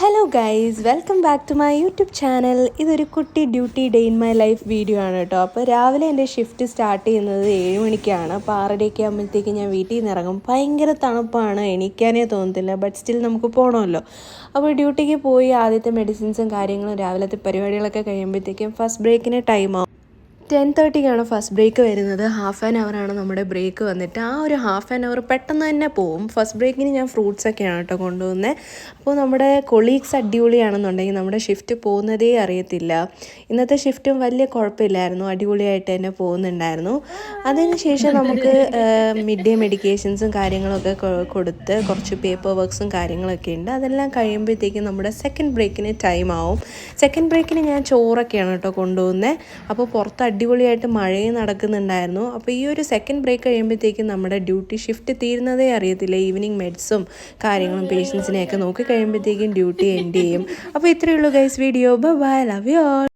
Hello guys, welcome back to my YouTube channel. ഇതൊരു കുട്ടി duty day in my life video ആണ് കേട്ടോ. അപ്പോൾ രാവിലെ എൻ്റെ ഷിഫ്റ്റ് സ്റ്റാർട്ട് ചെയ്യുന്നത് 7 മണിക്കാണ്. അപ്പോൾ 6:30 ആകുമ്പോഴത്തേക്ക് ഞാൻ വീട്ടിൽ നിന്ന് ഇറങ്ങും. ഭയങ്കര തണുപ്പാണ്, എണീക്കാനേ തോന്നത്തില്ല. ബട്ട് സ്റ്റിൽ നമുക്ക് പോകണമല്ലോ. അപ്പോൾ ഡ്യൂട്ടിക്ക് പോയി ആദ്യത്തെ മെഡിസിൻസും കാര്യങ്ങളും രാവിലത്തെ പരിപാടികളൊക്കെ കഴിയുമ്പോഴത്തേക്കും ഫസ്റ്റ് ബ്രേക്കിന് ടൈം ആവും. 10:30ക്കാണ് ഫസ്റ്റ് ബ്രേക്ക് വരുന്നത്. ഹാഫ് ആൻ അവറാണ് നമ്മുടെ ബ്രേക്ക് വന്നിട്ട്. ആ ഒരു ഹാഫ് ആൻ അവർ പെട്ടെന്ന് തന്നെ പോവും. ഫസ്റ്റ് ബ്രേക്കിന് ഞാൻ ഫ്രൂട്ട്സൊക്കെയാണ് കേട്ടോ കൊണ്ടുവന്നത്. അപ്പോൾ നമ്മുടെ കൊളീഗ്സ് അടിപൊളിയാണെന്നുണ്ടെങ്കിൽ നമ്മുടെ ഷിഫ്റ്റ് പോകുന്നതേ അറിയത്തില്ല. ഇന്നത്തെ ഷിഫ്റ്റും വലിയ കുഴപ്പമില്ലായിരുന്നു, അടിപൊളിയായിട്ട് തന്നെ പോകുന്നുണ്ടായിരുന്നു. അതിനുശേഷം നമുക്ക് മിഡ് ഡേ മെഡിക്കേഷൻസും കാര്യങ്ങളൊക്കെ കൊടുത്ത് കുറച്ച് പേപ്പർ വർക്ക്സും കാര്യങ്ങളൊക്കെ ഉണ്ട്. അതെല്ലാം കഴിയുമ്പോഴത്തേക്കും നമ്മുടെ സെക്കൻഡ് ബ്രേക്കിന് ടൈം ആവും. സെക്കൻഡ് ബ്രേക്കിന് ഞാൻ ചോറൊക്കെയാണ് കേട്ടോ കൊണ്ടുവന്നത്. അപ്പോൾ പുറത്ത് അടിപൊളിയായിട്ട് മഴയും നടക്കുന്നുണ്ടായിരുന്നു. അപ്പോൾ ഈ ഒരു സെക്കൻഡ് ബ്രേക്ക് കഴിയുമ്പോഴത്തേക്കും നമ്മുടെ ഡ്യൂട്ടി ഷിഫ്റ്റ് തീരുന്നതേ അറിയത്തില്ല. ഈവനിങ് മെഡ്സും കാര്യങ്ങളും പേഷ്യൻസിനെയൊക്കെ നോക്കി കഴിയുമ്പോഴത്തേക്കും ഡ്യൂട്ടി എൻഡ് ചെയ്യും. അപ്പോൾ ഇത്രയേ ഉള്ളൂ guys video. Bye, love you all.